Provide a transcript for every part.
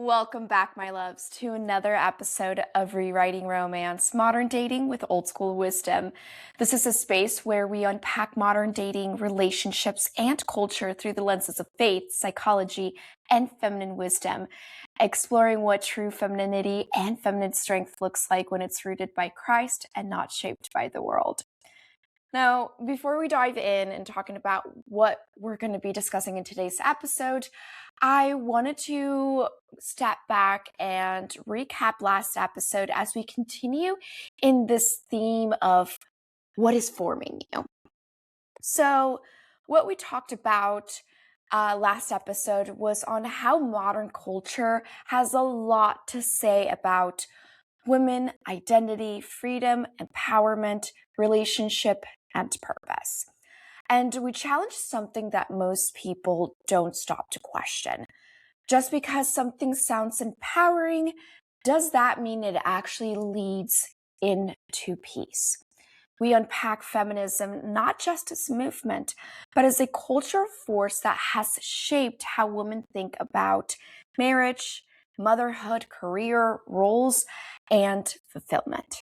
Welcome back, my loves, to another episode of Rewriting Romance, Modern Dating with Old School Wisdom. This is a space where we unpack modern dating, relationships, and culture through the lenses of faith, psychology, and feminine wisdom, exploring what true femininity and feminine strength looks like when it's rooted by Christ and not shaped by the world. Now, before we dive in and talking about what we're going to be discussing in today's episode, I wanted to step back and recap last episode as we continue in this theme of what is forming you. So, what we talked about last episode was on how modern culture has a lot to say about women, identity, freedom, empowerment, relationship, and purpose. And we challenge something that most people don't stop to question. Just because something sounds empowering, does that mean it actually leads into peace? We unpack feminism not just as a movement, but as a cultural force that has shaped how women think about marriage, motherhood, career, roles, and fulfillment.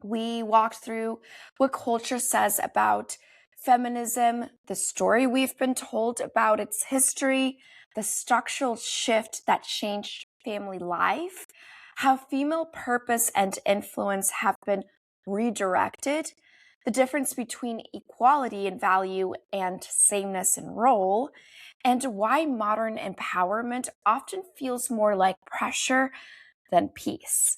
We walked through what culture says about feminism, the story we've been told about its history, the structural shift that changed family life, how female purpose and influence have been redirected, the difference between equality in value and sameness in role, and why modern empowerment often feels more like pressure than peace.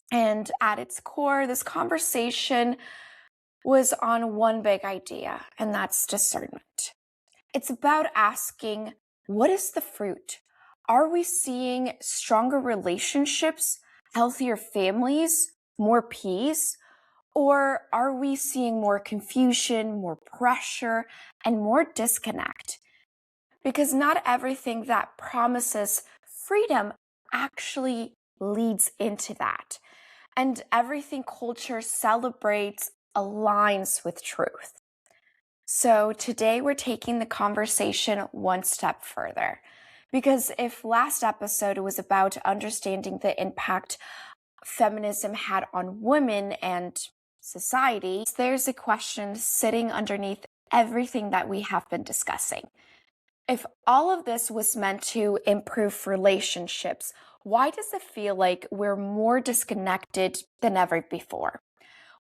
And at its core, this conversation was on one big idea, and that's discernment. It's about asking, what is the fruit? Are we seeing stronger relationships, healthier families, more peace? Or are we seeing more confusion, more pressure, and more disconnect? Because not everything that promises freedom actually leads into that. And everything culture celebrates aligns with truth. So today we're taking the conversation one step further. Because if last episode was about understanding the impact feminism had on women and society, there's a question sitting underneath everything that we have been discussing. If all of this was meant to improve relationships, why does it feel like we're more disconnected than ever before?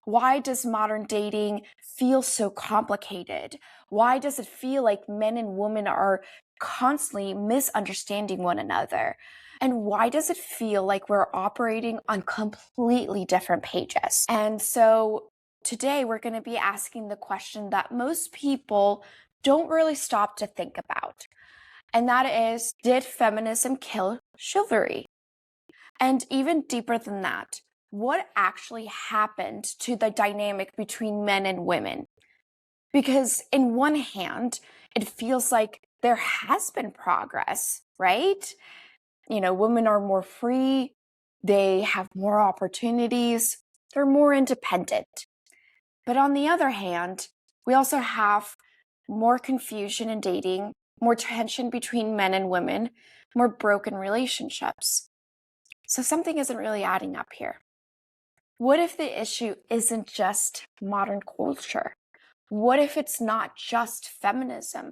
Why does modern dating feel so complicated? Why does it feel like men and women are constantly misunderstanding one another? And why does it feel like we're operating on completely different pages? And so today we're going to be asking the question that most people don't really stop to think about. And that is, did feminism kill chivalry? And even deeper than that, what actually happened to the dynamic between men and women? Because in one hand, it feels like there has been progress, right? Women are more free, they have more opportunities, they're more independent. But on the other hand, we also have more confusion in dating, more tension between men and women, more broken relationships. So something isn't really adding up here. What if the issue isn't just modern culture? What if it's not just feminism?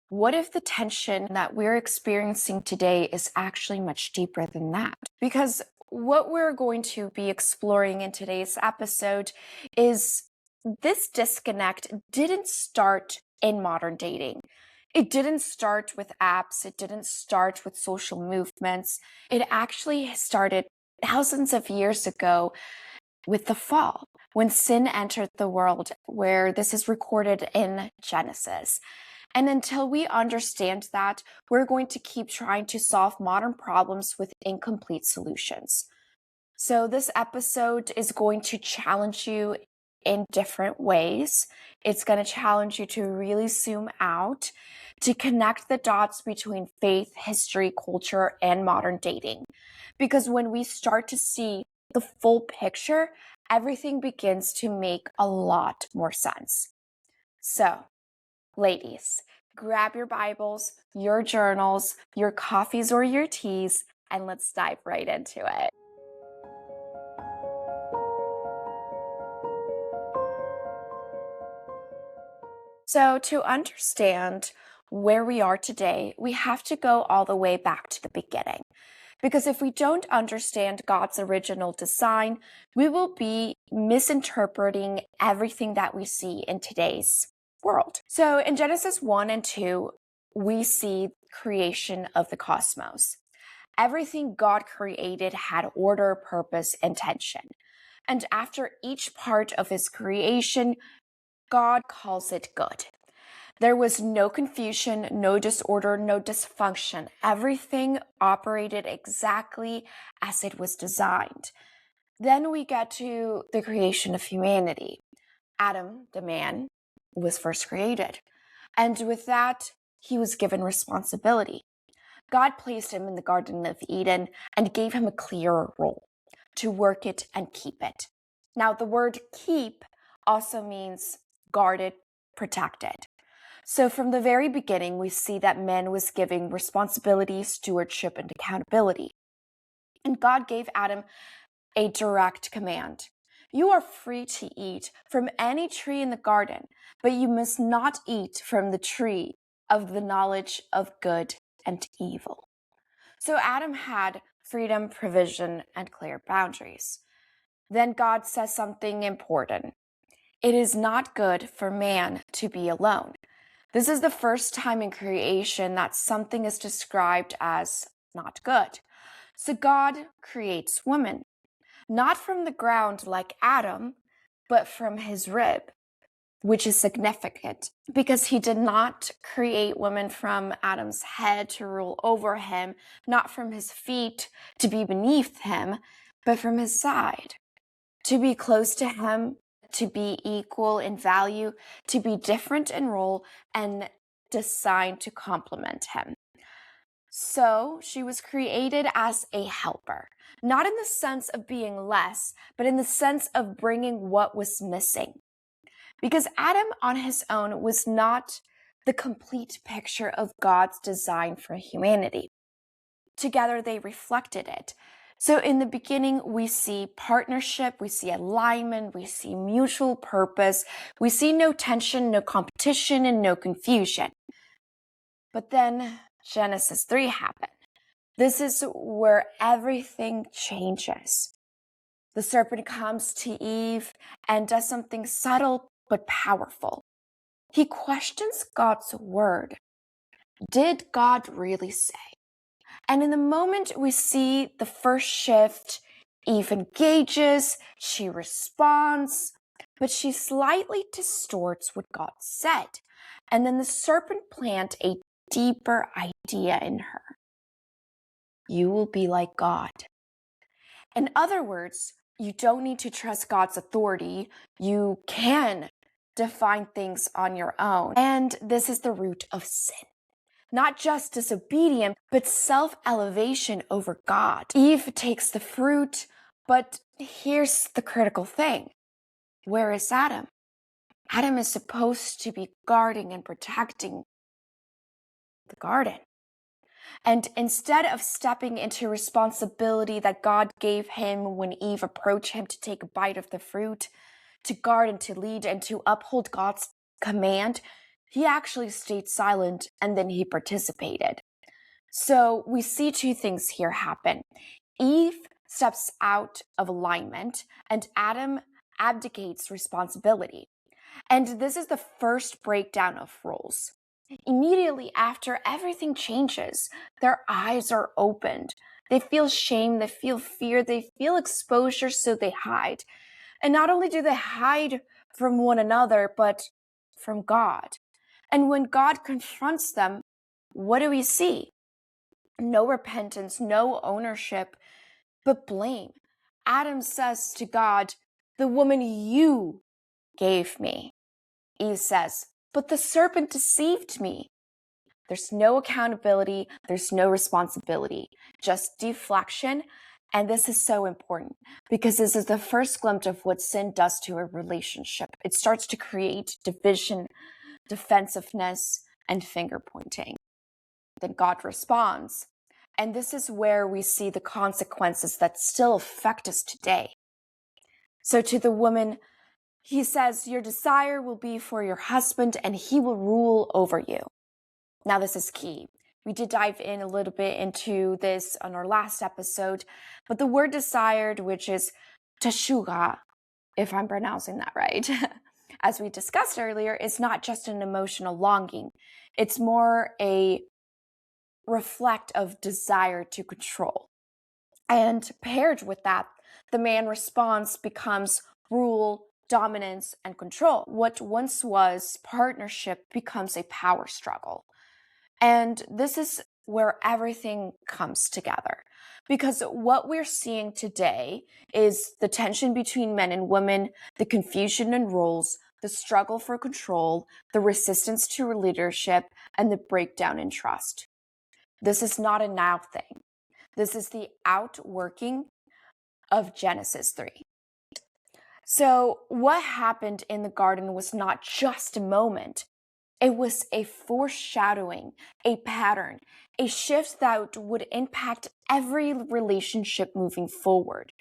What if the tension that we're experiencing today is actually much deeper than that? Because what we're going to be exploring in today's episode is this disconnect didn't start in modern dating. It didn't start with apps. It didn't start with social movements. It actually started thousands of years ago with the fall, when sin entered the world, where this is recorded in Genesis. And until we understand that, we're going to keep trying to solve modern problems with incomplete solutions. So this episode is going to challenge you in different ways. It's going to challenge you to really zoom out, to connect the dots between faith, history, culture, and modern dating. Because when we start to see the full picture, everything begins to make a lot more sense. So, ladies, Grab your Bibles, your journals, your coffees or your teas, and let's dive right into it. So, to understand where we are today, we have to go all the way back to the beginning. Because if we don't understand God's original design, we will be misinterpreting everything that we see in today's world. So in Genesis 1 and 2, we see creation of the cosmos. Everything God created had order, purpose, intention. And after each part of his creation, God calls it good. There was no confusion, no disorder, no dysfunction. Everything operated exactly as it was designed. Then we get to the creation of humanity. Adam, the man, was first created. And with that, he was given responsibility. God placed him in the Garden of Eden and gave him a clear role to work it and keep it. Now, the word keep also means guarded, protected. So from the very beginning, we see that man was giving responsibility, stewardship, and accountability. And God gave Adam a direct command. You are free to eat from any tree in the garden, but you must not eat from the tree of the knowledge of good and evil. So Adam had freedom, provision, and clear boundaries. Then God says something important. It is not good for man to be alone. This is the first time in creation that something is described as not good. So God creates woman, not from the ground like Adam, but from his rib, which is significant because he did not create woman from Adam's head to rule over him, not from his feet to be beneath him, but from his side, to be close to him, to be equal in value, to be different in role, and designed to complement him. So she was created as a helper, not in the sense of being less, but in the sense of bringing what was missing. Because Adam on his own was not the complete picture of God's design for humanity. Together they reflected it. So in the beginning, we see partnership, we see alignment, we see mutual purpose, we see no tension, no competition, and no confusion. But then Genesis 3 happened. This is where everything changes. The serpent comes to Eve and does something subtle but powerful. He questions God's word. Did God really say? And in the moment we see the first shift, Eve engages, she responds, but she slightly distorts what God said. And then the serpent plant a deeper idea in her. You will be like God. In other words, you don't need to trust God's authority. You can define things on your own. And this is the root of sin. Not just disobedience, but self-elevation over God. Eve takes the fruit, but here's the critical thing. Where is Adam? Adam is supposed to be guarding and protecting the garden. And instead of stepping into responsibility that God gave him when Eve approached him to take a bite of the fruit, to guard and to lead and to uphold God's command, he actually stayed silent and then he participated. So we see two things here happen. Eve steps out of alignment and Adam abdicates responsibility. And this is the first breakdown of roles. Immediately after, everything changes. Their eyes are opened. They feel shame, they feel fear, they feel exposure, so they hide. And not only do they hide from one another, but from God. And when God confronts them, what do we see? No repentance, no ownership, but blame. Adam says to God, "The woman you gave me." Eve says, "But the serpent deceived me." There's no accountability, there's no responsibility, just deflection. And this is so important because this is the first glimpse of what sin does to a relationship. It starts to create division, defensiveness, and finger pointing. Then God responds. And this is where we see the consequences that still affect us today. So to the woman, he says, your desire will be for your husband and he will rule over you. Now, this is key. We did dive in a little bit into this on our last episode, but the word desired, which is teshuga, if I'm pronouncing that right, as we discussed earlier, is not just an emotional longing. It's more a reflect of desire to control. And paired with that, the man response becomes rule, dominance, and control. What once was partnership becomes a power struggle. And this is where everything comes together. Because what we're seeing today is the tension between men and women, the confusion in roles, the struggle for control, the resistance to leadership, and the breakdown in trust. This is not a now thing. This is the outworking of Genesis 3. So what happened in the garden was not just a moment. It was a foreshadowing, a pattern, a shift that would impact every relationship moving forward.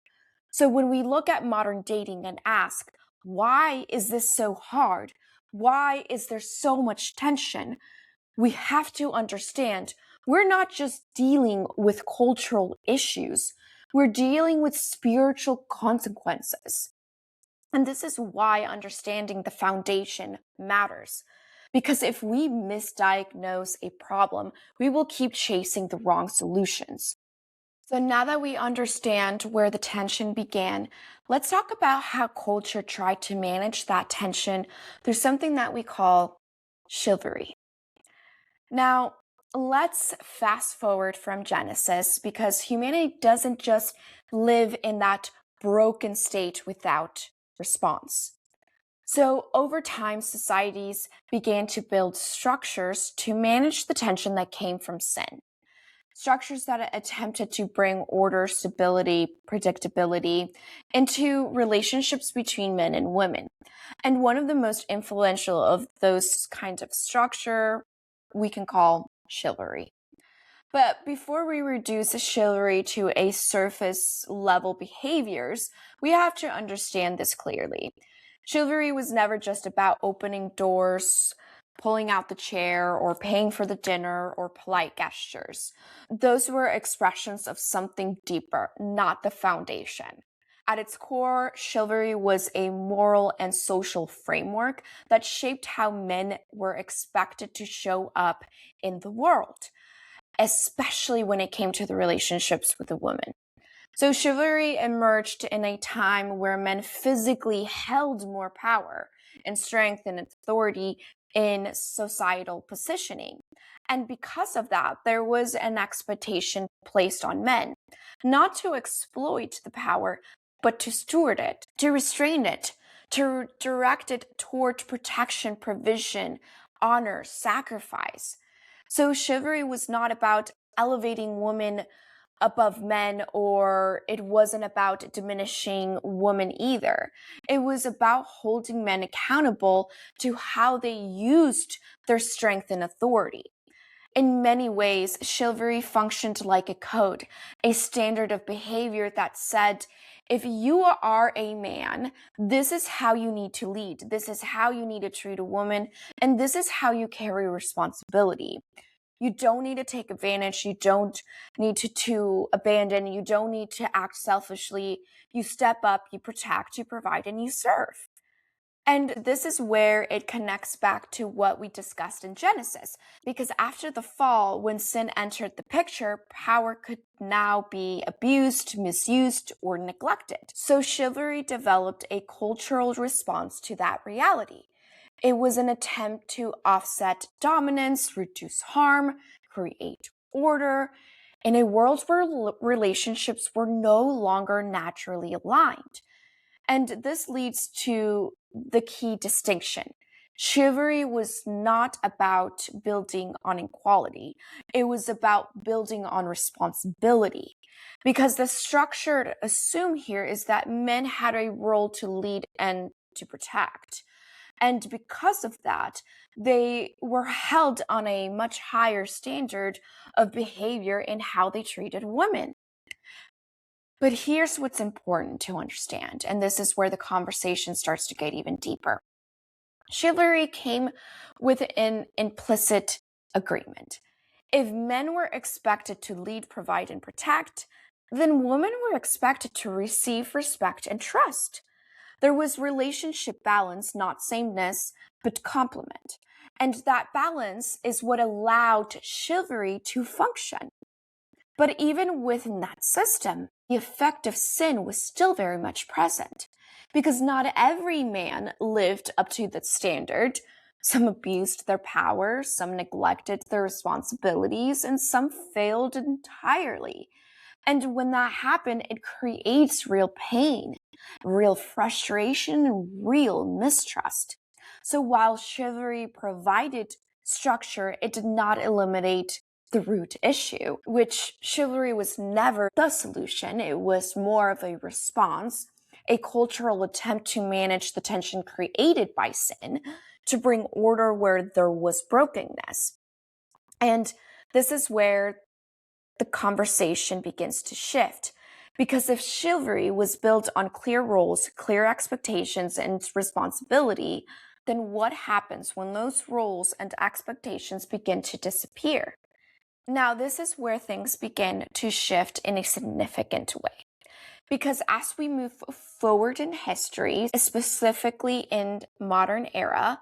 So when we look at modern dating and ask, why is this so hard? Why is there so much tension? We have to understand we're not just dealing with cultural issues. We're dealing with spiritual consequences. And this is why understanding the foundation matters. Because if we misdiagnose a problem, we will keep chasing the wrong solutions. So now that we understand where the tension began, let's talk about how culture tried to manage that tension through something that we call chivalry. Now, let's fast forward from Genesis because humanity doesn't just live in that broken state without response. So over time, societies began to build structures to manage the tension that came from sin. Structures that attempted to bring order, stability, predictability into relationships between men and women. And one of the most influential of those kinds of structure we can call chivalry. But before we reduce chivalry to a surface level behaviors, we have to understand this clearly. Chivalry was never just about opening doors, pulling out the chair, or paying for the dinner, or polite gestures. Those were expressions of something deeper, not the foundation. At its core, chivalry was a moral and social framework that shaped how men were expected to show up in the world, especially when it came to the relationships with a woman. So chivalry emerged in a time where men physically held more power and strength and authority in societal positioning. And because of that, there was an expectation placed on men, not to exploit the power, but to steward it, to restrain it, to direct it toward protection, provision, honor, sacrifice. So chivalry was not about elevating women above men, or it wasn't about diminishing women either. It was about holding men accountable to how they used their strength and authority. In many ways, chivalry functioned like a code, a standard of behavior that said, if you are a man, this is how you need to lead, this is how you need to treat a woman, and this is how you carry responsibility. You don't need to take advantage. You don't need to abandon. You don't need to act selfishly. You step up, you protect, you provide, and you serve. And this is where it connects back to what we discussed in Genesis. Because after the fall, when sin entered the picture, power could now be abused, misused, or neglected. So chivalry developed a cultural response to that reality. It was an attempt to offset dominance, reduce harm, create order in a world where relationships were no longer naturally aligned. And this leads to the key distinction. Chivalry was not about building on equality. It was about building on responsibility. Because the structure to assume here is that men had a role to lead and to protect. And because of that, they were held on a much higher standard of behavior in how they treated women. But here's what's important to understand, and this is where the conversation starts to get even deeper. Chivalry came with an implicit agreement. If men were expected to lead, provide, and protect, then women were expected to receive respect and trust. There was relationship balance, not sameness, but complement. And that balance is what allowed chivalry to function. But even within that system, the effect of sin was still very much present, because not every man lived up to that standard. Some abused their power, some neglected their responsibilities, and some failed entirely. And when that happened, it creates real pain, real frustration, and real mistrust. So while chivalry provided structure, it did not eliminate the root issue, which chivalry was never the solution. It was more of a response, a cultural attempt to manage the tension created by sin, to bring order where there was brokenness. And this is where the conversation begins to shift. Because if chivalry was built on clear roles, clear expectations, and responsibility, then what happens when those roles and expectations begin to disappear? Now, this is where things begin to shift in a significant way. Because as we move forward in history, specifically in modern era,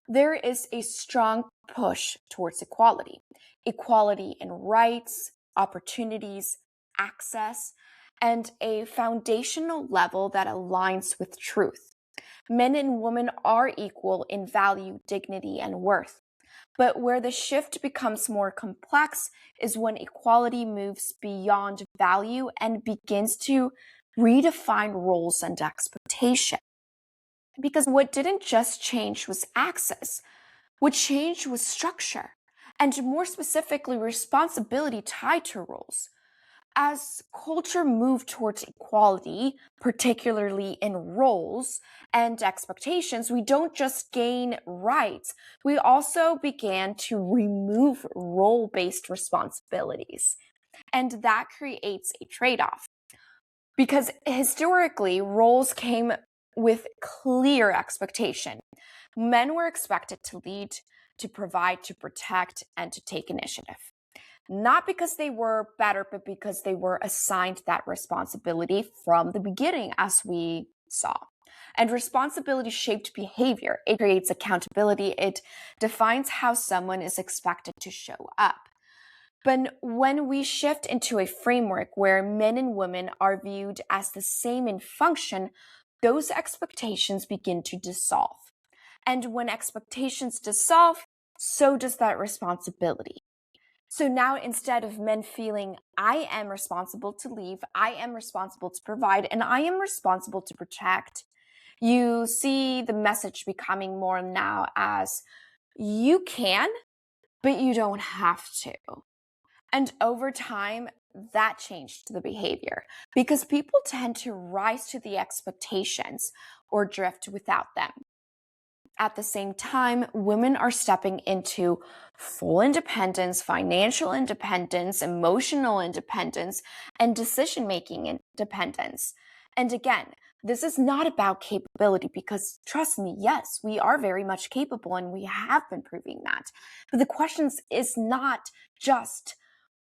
there is a strong push towards equality. Equality in rights, opportunities, access, and a foundational level that aligns with truth. Men and women are equal in value, dignity, and worth. But where the shift becomes more complex is when equality moves beyond value and begins to redefine roles and expectation. Because what didn't just change was access, what changed was structure, and more specifically, responsibility tied to roles. As culture moved towards equality, particularly in roles and expectations, we don't just gain rights, we also began to remove role-based responsibilities. And that creates a trade-off. Because historically, roles came with clear expectation. Men were expected to lead, to provide, to protect, and to take initiative. Not because they were better, but because they were assigned that responsibility from the beginning, as we saw. And responsibility shaped behavior. It creates accountability. It defines how someone is expected to show up. But when we shift into a framework where men and women are viewed as the same in function, those expectations begin to dissolve. And when expectations dissolve, so does that responsibility. So now instead of men feeling, I am responsible to leave, I am responsible to provide, and I am responsible to protect, you see the message becoming more now as, you can, but you don't have to. And over time, that changed the behavior because people tend to rise to the expectations or drift without them. At the same time, women are stepping into full independence, financial independence, emotional independence, and decision-making independence. And again, this is not about capability because trust me, yes, we are very much capable and we have been proving that. But the question is not just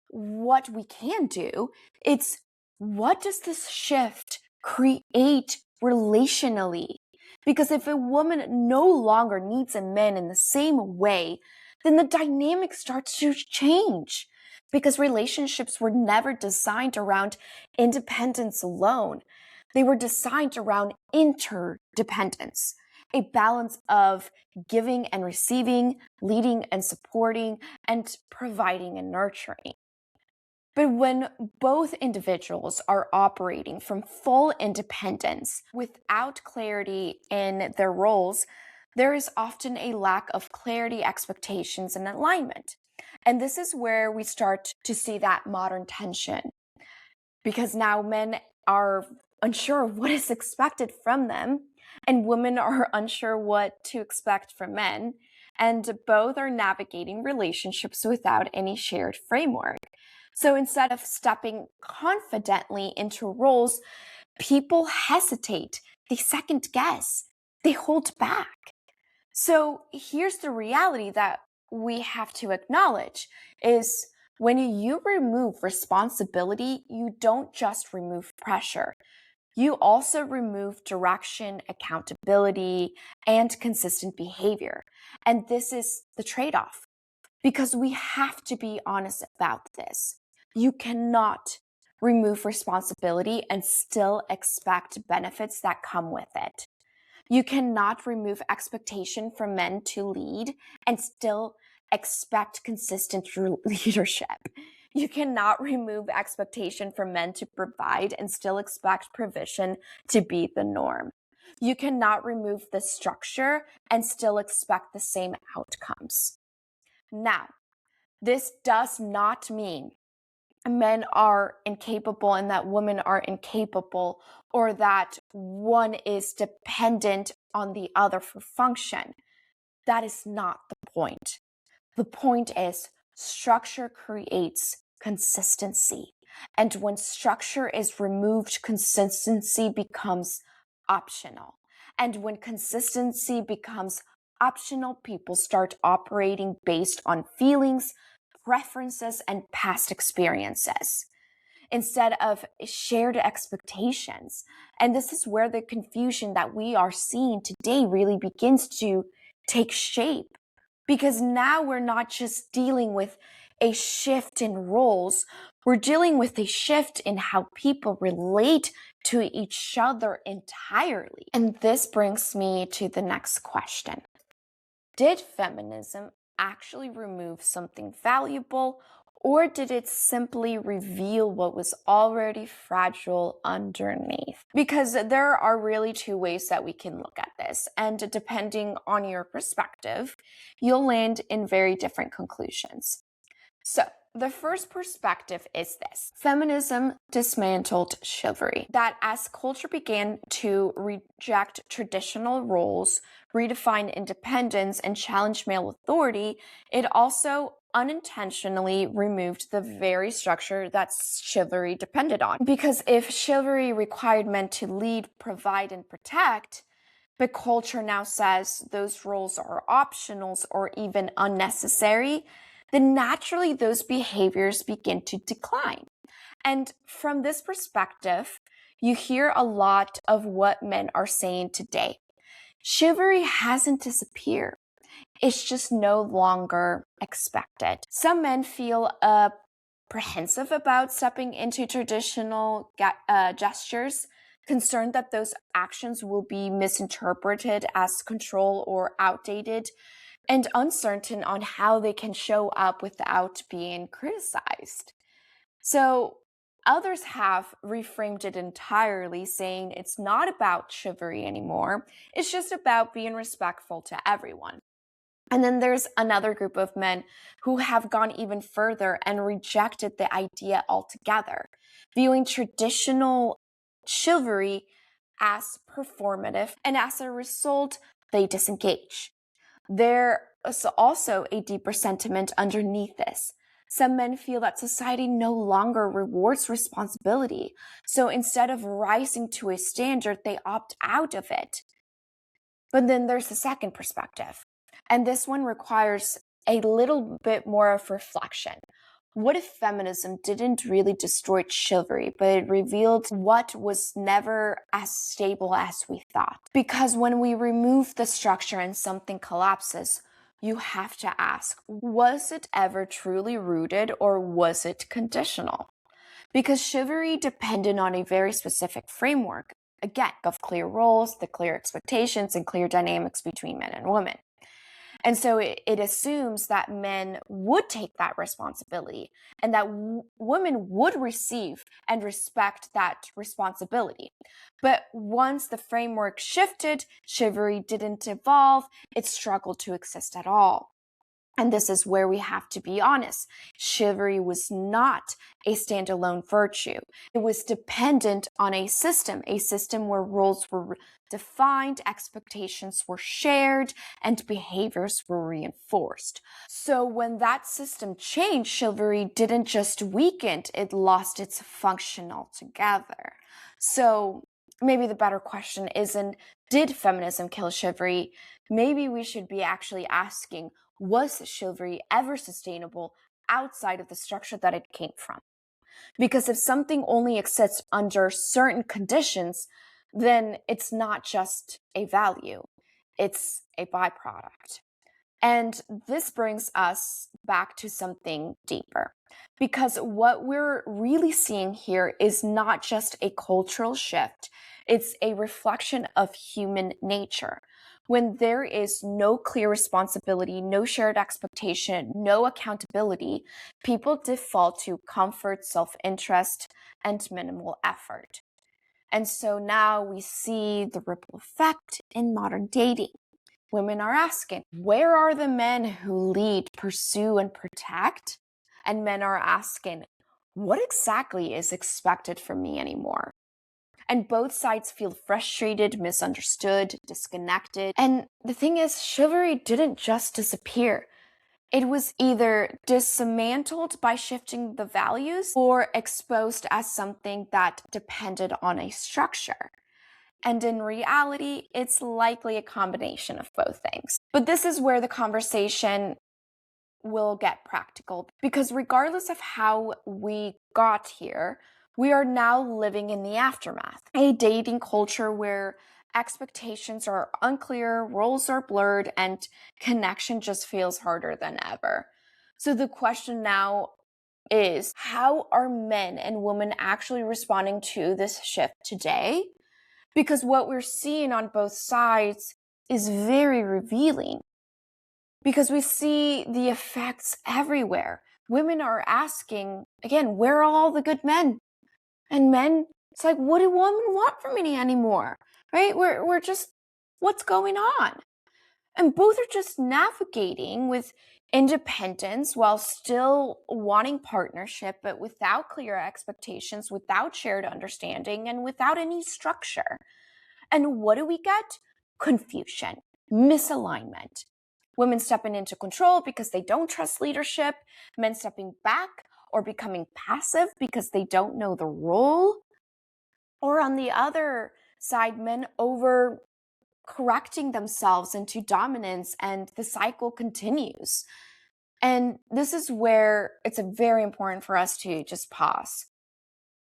what we can do, it's what does this shift create relationally? Because if a woman no longer needs a man in the same way, then the dynamic starts to change. Because relationships were never designed around independence alone. They were designed around interdependence, a balance of giving and receiving, leading and supporting, and providing and nurturing. But when both individuals are operating from full independence without clarity in their roles, there is often a lack of clarity, expectations, and alignment. And this is where we start to see that modern tension. Because now men are unsure of what is expected from them, and women are unsure what to expect from men, and both are navigating relationships without any shared framework. So instead of stepping confidently into roles, people hesitate, they second guess, they hold back. So here's the reality that we have to acknowledge is when you remove responsibility, you don't just remove pressure. You also remove direction, accountability, and consistent behavior. And this is the trade-off because we have to be honest about this. You cannot remove responsibility and still expect benefits that come with it. You cannot remove expectation from men to lead and still expect consistent leadership. You cannot remove expectation from men to provide and still expect provision to be the norm. You cannot remove the structure and still expect the same outcomes. Now, this does not mean men are incapable and that women are incapable, or that one is dependent on the other for function. That is not the point. The point is structure creates consistency. And when structure is removed, consistency becomes optional. And when consistency becomes optional, people start operating based on feelings, preferences, and past experiences instead of shared expectations. And this is where the confusion that we are seeing today really begins to take shape. Because now we're not just dealing with a shift in roles, we're dealing with a shift in how people relate to each other entirely. And this brings me to the next question. Did feminism actually remove something valuable, or did it simply reveal what was already fragile underneath? Because there are really two ways that we can look at this, and depending on your perspective, you'll land in very different conclusions. So, the first perspective is this. Feminism dismantled chivalry. That as culture began to reject traditional roles, redefine independence, and challenge male authority, it also unintentionally removed the very structure that chivalry depended on. Because if chivalry required men to lead, provide, and protect, but culture now says those roles are optionals or even unnecessary, then naturally those behaviors begin to decline. And from this perspective, you hear a lot of what men are saying today. Chivalry hasn't disappeared. It's just no longer expected. Some men feel apprehensive about stepping into traditional gestures, concerned that those actions will be misinterpreted as control or outdated, and uncertain on how they can show up without being criticized. So others have reframed it entirely, saying it's not about chivalry anymore. It's just about being respectful to everyone. And then there's another group of men who have gone even further and rejected the idea altogether, viewing traditional chivalry as performative, and as a result, they disengage. There is also a deeper sentiment underneath this. Some men feel that society no longer rewards responsibility, so instead of rising to a standard, they opt out of it. But then there's the second perspective, and this one requires a little bit more of reflection. What if feminism didn't really destroy chivalry, but it revealed what was never as stable as we thought? Because when we remove the structure and something collapses, you have to ask, was it ever truly rooted or was it conditional? Because chivalry depended on a very specific framework, again, of clear roles, the clear expectations, and clear dynamics between men and women. And so it assumes that men would take that responsibility and that women would receive and respect that responsibility. But once the framework shifted, chivalry didn't evolve, it struggled to exist at all. And this is where we have to be honest. Chivalry was not a standalone virtue. It was dependent on a system where roles were defined, expectations were shared, and behaviors were reinforced. So when that system changed, chivalry didn't just weaken, it lost its function altogether. So maybe the better question isn't, did feminism kill chivalry? Maybe we should be actually asking, was chivalry ever sustainable outside of the structure that it came from? Because if something only exists under certain conditions, then it's not just a value, it's a byproduct. And this brings us back to something deeper. Because what we're really seeing here is not just a cultural shift, it's a reflection of human nature. When there is no clear responsibility, no shared expectation, no accountability, people default to comfort, self-interest, and minimal effort. And so now we see the ripple effect in modern dating. Women are asking, where are the men who lead, pursue, and protect? And men are asking, what exactly is expected from me anymore? And both sides feel frustrated, misunderstood, disconnected. And the thing is, chivalry didn't just disappear. It was either dismantled by shifting the values or exposed as something that depended on a structure. And in reality, it's likely a combination of both things. But this is where the conversation will get practical, because regardless of how we got here, we are now living in the aftermath. A dating culture where expectations are unclear, roles are blurred, and connection just feels harder than ever. So the question now is, how are men and women actually responding to this shift today? Because what we're seeing on both sides is very revealing. Because we see the effects everywhere. Women are asking, again, where are all the good men? And men, it's like, what do women want from me anymore? Right? We're just, what's going on? And both are just navigating with independence while still wanting partnership, but without clear expectations, without shared understanding, and without any structure. And what do we get? Confusion, misalignment. Women stepping into control because they don't trust leadership, men stepping back or becoming passive because they don't know the role. Or on the other side, men over correcting themselves into dominance, and the cycle continues. And this is where it's very important for us to just pause,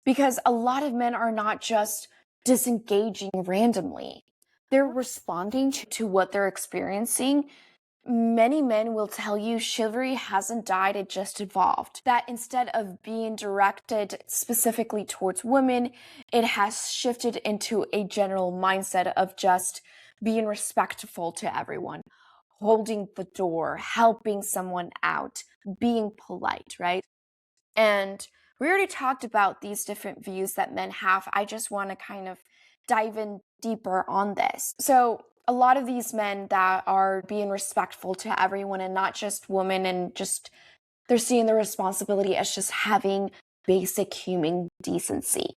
because a lot of men are not just disengaging randomly. They're responding to what they're experiencing. Many men will tell you chivalry hasn't died, it just evolved. That instead of being directed specifically towards women, it has shifted into a general mindset of just being respectful to everyone, holding the door, helping someone out, being polite, right? And we already talked about these different views that men have. I just want to kind of dive in deeper on this. So a lot of these men that are being respectful to everyone and not just women, and just they're seeing the responsibility as just having basic human decency.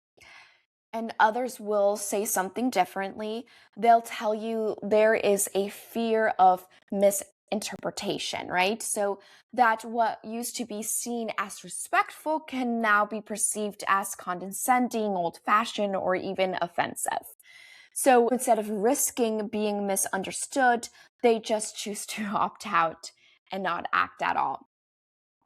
And others will say something differently. They'll tell you there is a fear of misinterpretation, right? So that what used to be seen as respectful can now be perceived as condescending, old-fashioned, or even offensive. So instead of risking being misunderstood, they just choose to opt out and not act at all.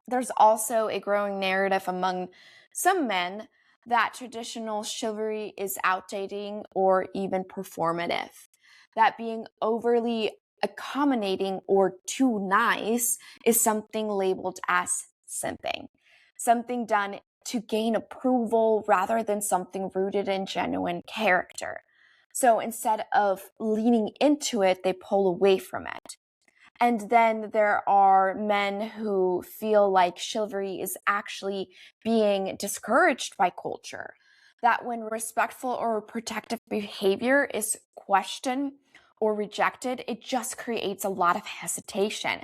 There's also a growing narrative among some men that traditional chivalry is outdated or even performative, that being overly accommodating or too nice is something labeled as simping, something done to gain approval rather than something rooted in genuine character. So instead of leaning into it, they pull away from it. And then there are men who feel like chivalry is actually being discouraged by culture. That when respectful or protective behavior is questioned or rejected, it just creates a lot of hesitation.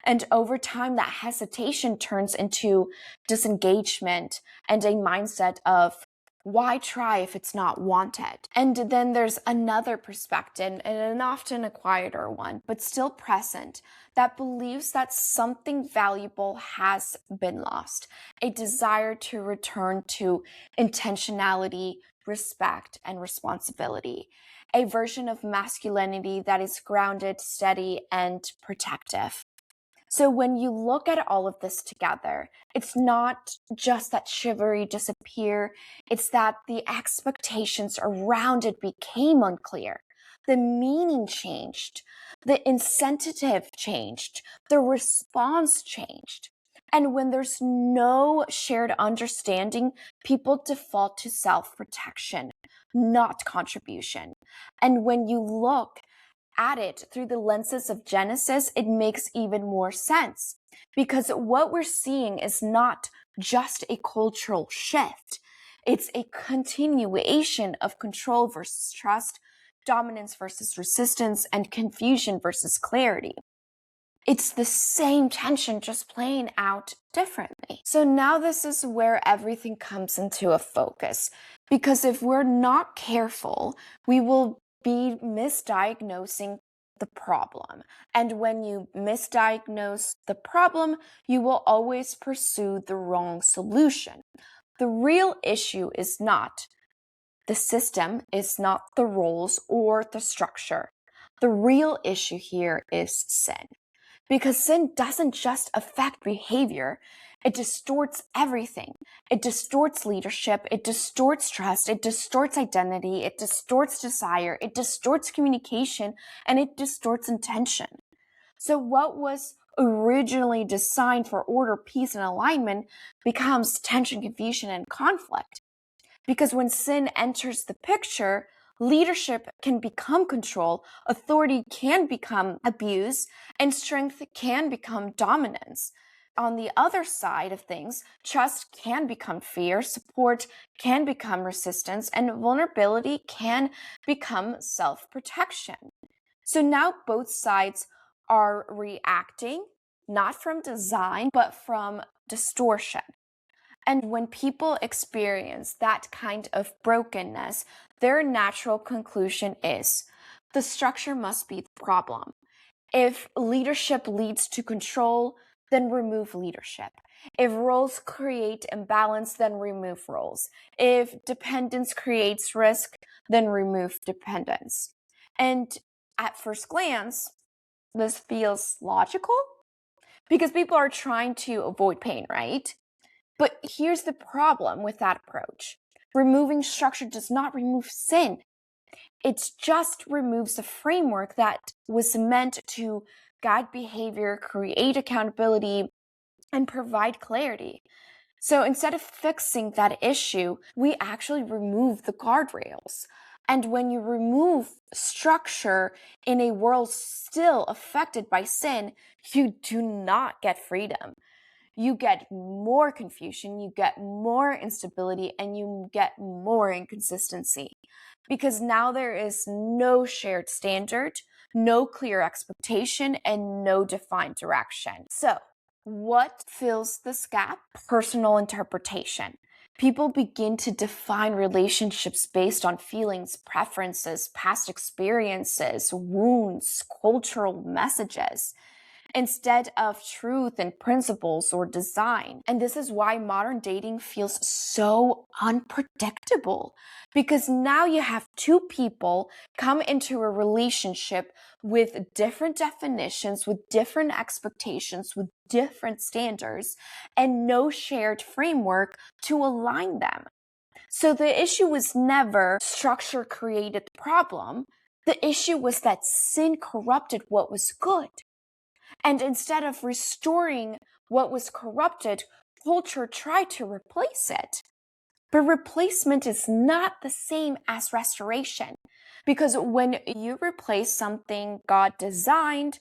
And over time, that hesitation turns into disengagement and a mindset of, why try if it's not wanted? And then there's another perspective, and an often a quieter one, but still present, that believes that something valuable has been lost, a desire to return to intentionality, respect, and responsibility, a version of masculinity that is grounded, steady, and protective. So when you look at all of this together, it's not just that chivalry disappeared, it's that the expectations around it became unclear. The meaning changed, the incentive changed, the response changed. And when there's no shared understanding, people default to self-protection, not contribution. And when you look at it through the lenses of Genesis, it makes even more sense, because what we're seeing is not just a cultural shift. It's a continuation of control versus trust, dominance versus resistance, and confusion versus clarity. It's the same tension, just playing out differently. So now this is where everything comes into a focus, because if we're not careful, we will be misdiagnosing the problem. And when you misdiagnose the problem, you will always pursue the wrong solution. The real issue is not the system, is not the roles or the structure. The real issue here is sin. Because sin doesn't just affect behavior, it distorts everything. It distorts leadership, it distorts trust, it distorts identity, it distorts desire, it distorts communication, and it distorts intention. So what was originally designed for order, peace, and alignment becomes tension, confusion, and conflict. Because when sin enters the picture, leadership can become control, authority can become abuse, and strength can become dominance. On the other side of things, trust can become fear, support can become resistance, and vulnerability can become self-protection. So now both sides are reacting, not from design, but from distortion. And when people experience that kind of brokenness, their natural conclusion is the structure must be the problem. If leadership leads to control, then remove leadership. If roles create imbalance, then remove roles. If dependence creates risk, then remove dependence. And at first glance, this feels logical because people are trying to avoid pain, right? But here's the problem with that approach. Removing structure does not remove sin. It just removes the framework that was meant to guide behavior, create accountability, and provide clarity. So instead of fixing that issue, we actually remove the guardrails. And when you remove structure in a world still affected by sin, you do not get freedom. You get more confusion, you get more instability, and you get more inconsistency. Because now there is no shared standard, no clear expectation, and no defined direction. So, what fills this gap? Personal interpretation. People begin to define relationships based on feelings, preferences, past experiences, wounds, cultural messages, instead of truth and principles or design. And this is why modern dating feels so unpredictable, because now you have two people come into a relationship with different definitions, with different expectations, with different standards, and no shared framework to align them. So the issue was never structure created the problem. The issue was that sin corrupted what was good. And instead of restoring what was corrupted, culture tried to replace it. But replacement is not the same as restoration. Because when you replace something God designed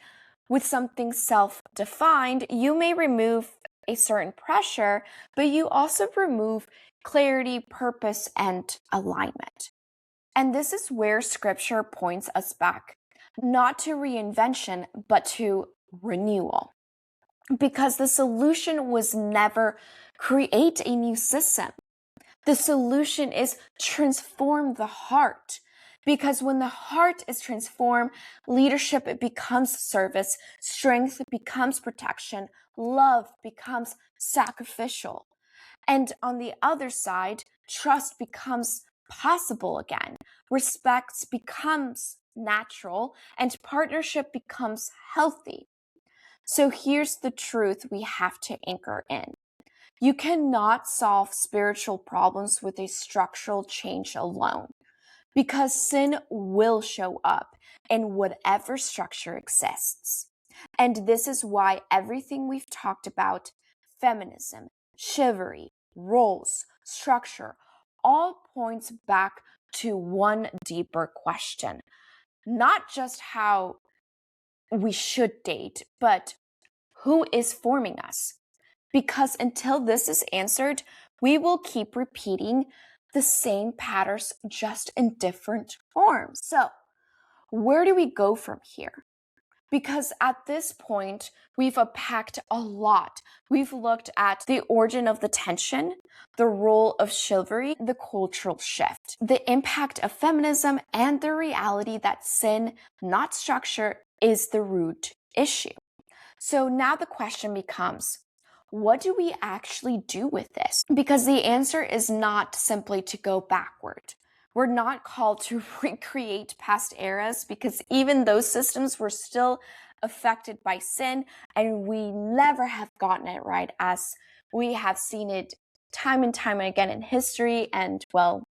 with something self-defined, you may remove a certain pressure, but you also remove clarity, purpose, and alignment. And this is where scripture points us back not to reinvention, but to renewal. Because the solution was never create a new system. The solution is transform the heart. Because when the heart is transformed, leadership becomes service, strength becomes protection, love becomes sacrificial. And on the other side, trust becomes possible again, respect becomes natural, and partnership becomes healthy. So here's the truth we have to anchor in. You cannot solve spiritual problems with a structural change alone, because sin will show up in whatever structure exists. And this is why everything we've talked about, feminism, chivalry, roles, structure, all points back to one deeper question. Not just how we should date, but who is forming us? Because until this is answered, we will keep repeating the same patterns just in different forms. So, where do we go from here? Because at this point, we've unpacked a lot. We've looked at the origin of the tension, the role of chivalry, the cultural shift, the impact of feminism, and the reality that sin, not structure, is the root issue. So now the question becomes, what do we actually do with this? Because the answer is not simply to go backward. We're not called to recreate past eras, because even those systems were still affected by sin, and we never have gotten it right, as we have seen it time and time again in history, and well,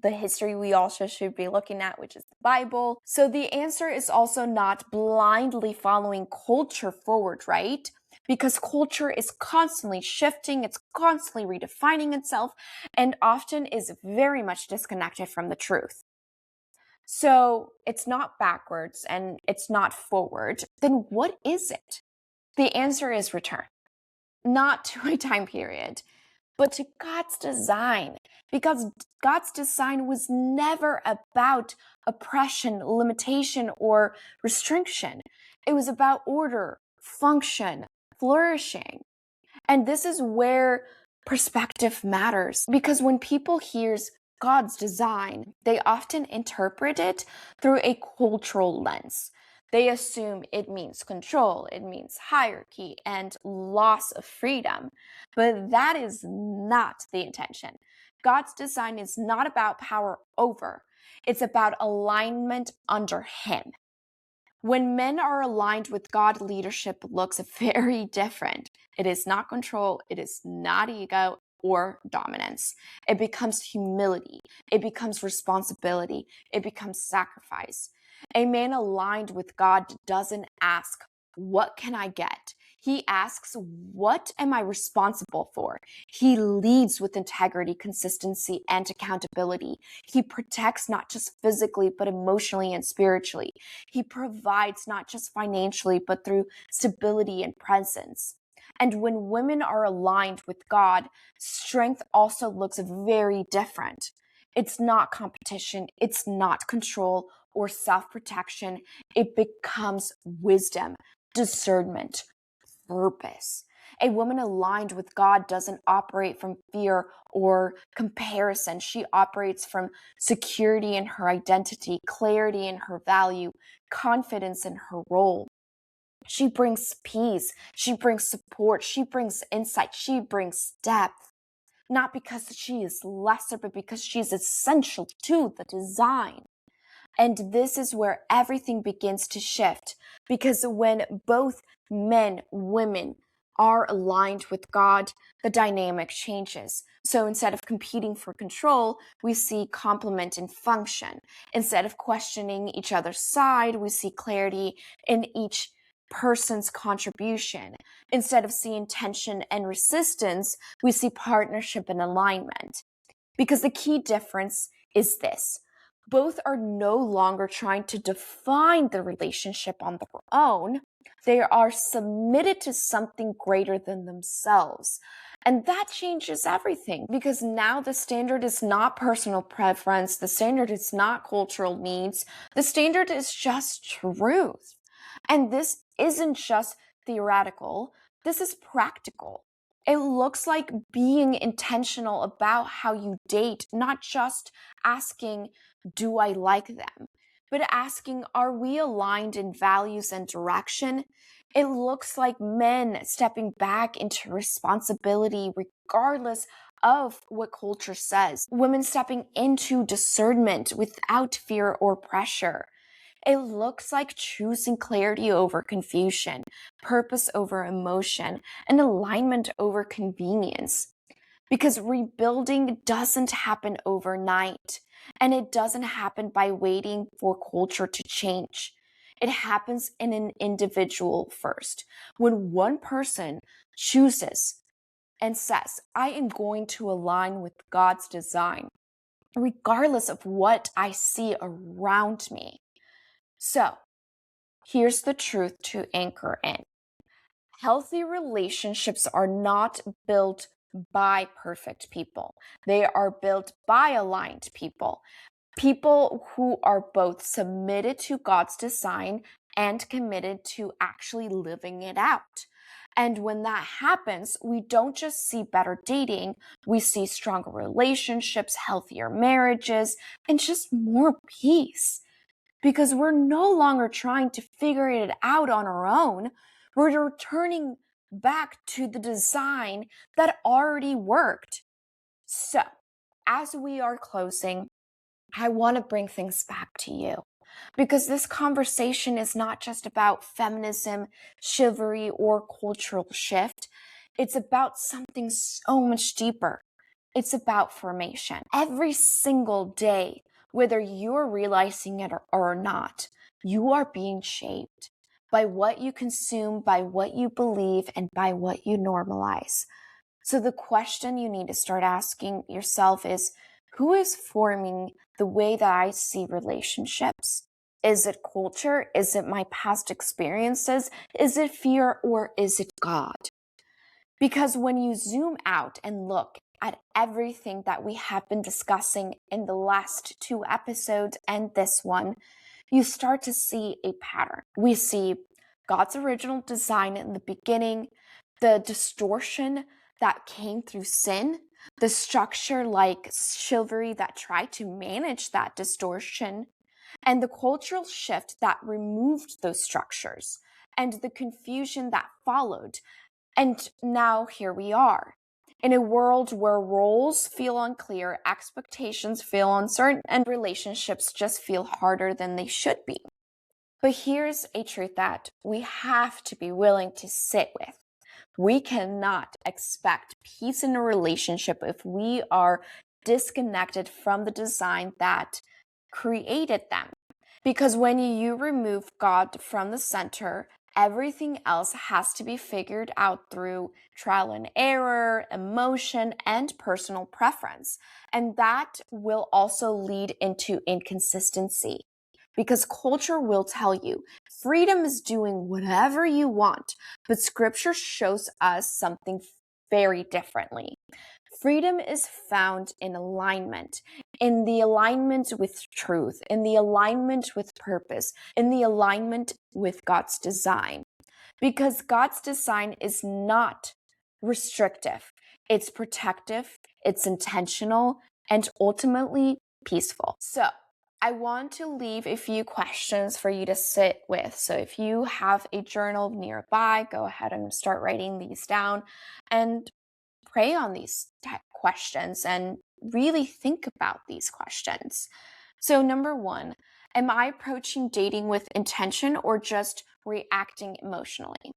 the history we also should be looking at, which is the Bible. So the answer is also not blindly following culture forward, right? Because culture is constantly shifting, it's constantly redefining itself, and often is very much disconnected from the truth. So it's not backwards and it's not forward. Then what is it? The answer is return, not to a time period, but to God's design. Because God's design was never about oppression, limitation, or restriction. It was about order, function, flourishing. And this is where perspective matters, because when people hears God's design, they often interpret it through a cultural lens. They assume it means control, it means hierarchy, and loss of freedom. But that is not the intention. God's design is not about power over, it's about alignment under Him. When men are aligned with God, leadership looks very different. It is not control, it is not ego or dominance. It becomes humility, it becomes responsibility, it becomes sacrifice. A man aligned with God doesn't ask, what can I get? He asks, what am I responsible for? He leads with integrity, consistency, and accountability. He protects not just physically, but emotionally and spiritually. He provides not just financially, but through stability and presence. And when women are aligned with God, strength also looks very different. It's not competition, it's not control or self-protection. It becomes wisdom, discernment, purpose. A woman aligned with God doesn't operate from fear or comparison. She operates from security in her identity, clarity in her value, confidence in her role. She brings peace, she brings support, she brings insight, she brings depth. Not because she is lesser, but because she's essential to the design. And this is where everything begins to shift, because when both men, women are aligned with God, the dynamic changes. So instead of competing for control, we see complement and function. Instead of questioning each other's side, we see clarity in each person's contribution. Instead of seeing tension and resistance, we see partnership and alignment. Because the key difference is this: both are no longer trying to define the relationship on their own. They are submitted to something greater than themselves. And that changes everything because now the standard is not personal preference. The standard is not cultural needs. The standard is just truth. And this isn't just theoretical. This is practical. It looks like being intentional about how you date, not just asking, do I like them? But asking, are we aligned in values and direction? It looks like men stepping back into responsibility regardless of what culture says. Women stepping into discernment without fear or pressure. It looks like choosing clarity over confusion, purpose over emotion, and alignment over convenience. Because rebuilding doesn't happen overnight, and it doesn't happen by waiting for culture to change. It happens in an individual first. When one person chooses and says, I am going to align with God's design, regardless of what I see around me. So, here's the truth to anchor in. Healthy relationships are not built by perfect people. They are built by aligned people. People who are both submitted to God's design and committed to actually living it out. And when that happens, we don't just see better dating, we see stronger relationships, healthier marriages, and just more peace. Because we're no longer trying to figure it out on our own. We're returning back to the design that already worked. So, as we are closing, I want to bring things back to you because this conversation is not just about feminism, chivalry, or cultural shift. It's about something so much deeper. It's about formation. Every single day, whether you're realizing it or not, you are being shaped by what you consume, by what you believe, and by what you normalize. So the question you need to start asking yourself is, who is forming the way that I see relationships? Is it culture? Is it my past experiences? Is it fear or is it God? Because when you zoom out and look at everything that we have been discussing in the last 2 episodes and this one, you start to see a pattern. We see God's original design in the beginning, the distortion that came through sin, the structure like chivalry that tried to manage that distortion, and the cultural shift that removed those structures, and the confusion that followed. And now here we are. In a world where roles feel unclear, expectations feel uncertain, and relationships just feel harder than they should be. But here's a truth that we have to be willing to sit with. We cannot expect peace in a relationship if we are disconnected from the design that created them. Because when you remove God from the center, everything else has to be figured out through trial and error, emotion, and personal preference. And that will also lead into inconsistency. Because culture will tell you freedom is doing whatever you want, but scripture shows us something very differently. Freedom is found in alignment, in the alignment with truth, in the alignment with purpose, in the alignment with God's design. Because God's design is not restrictive, it's protective, it's intentional, and ultimately peaceful. So, I want to leave a few questions for you to sit with. So if you have a journal nearby, go ahead and start writing these down and pray on these questions and really think about these questions. So number 1, am I approaching dating with intention or just reacting emotionally?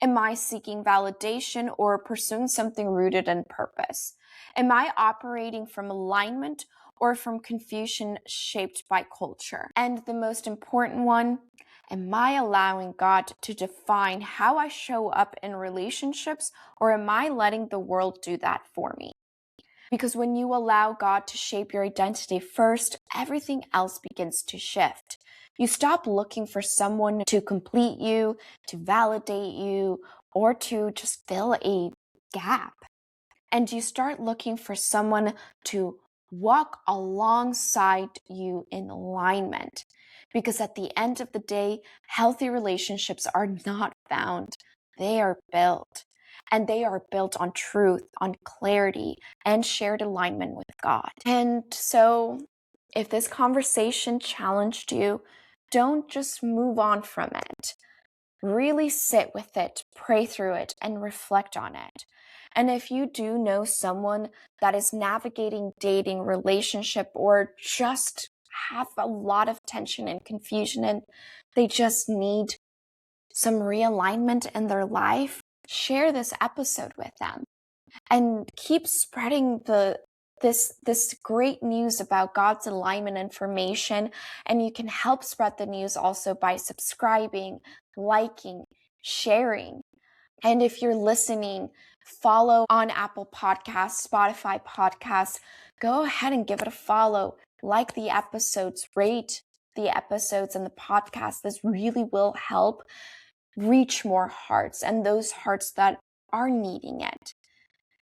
Am I seeking validation or pursuing something rooted in purpose? Am I operating from alignment or from confusion shaped by culture? And the most important one, am I allowing God to define how I show up in relationships, or am I letting the world do that for me? Because when you allow God to shape your identity first, everything else begins to shift. You stop looking for someone to complete you, to validate you, or to just fill a gap. and you start looking for someone to walk alongside you in alignment. Because at the end of the day, healthy relationships are not found, they are built. And they are built on truth, on clarity, and shared alignment with God. And so, if this conversation challenged you, don't just move on from it. Really sit with it, pray through it, and reflect on it. And if you do know someone that is navigating dating, relationship, or just have a lot of tension and confusion and they just need some realignment in their life, share this episode with them and keep spreading this great news about God's alignment information. And you can help spread the news also by subscribing, liking, sharing. And if you're listening, follow on Apple Podcasts, Spotify Podcasts. Go ahead and give it a follow. Like the episodes, rate the episodes and the podcast. This really will help reach more hearts and those hearts that are needing it.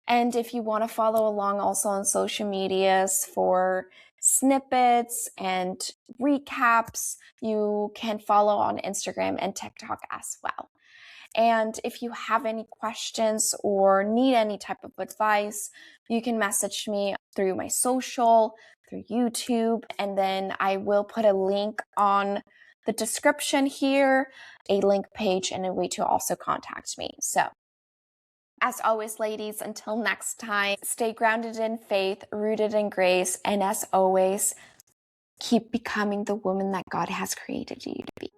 And if you want to follow along also on social medias for snippets and recaps, you can follow on Instagram and TikTok as well. And if you have any questions or need any type of advice, you can message me through my social, through YouTube, and then I will put a link on the description here, a link page, and a way to also contact me. So, as always, ladies, until next time, stay grounded in faith, rooted in grace, and as always, keep becoming the woman that God has created you to be.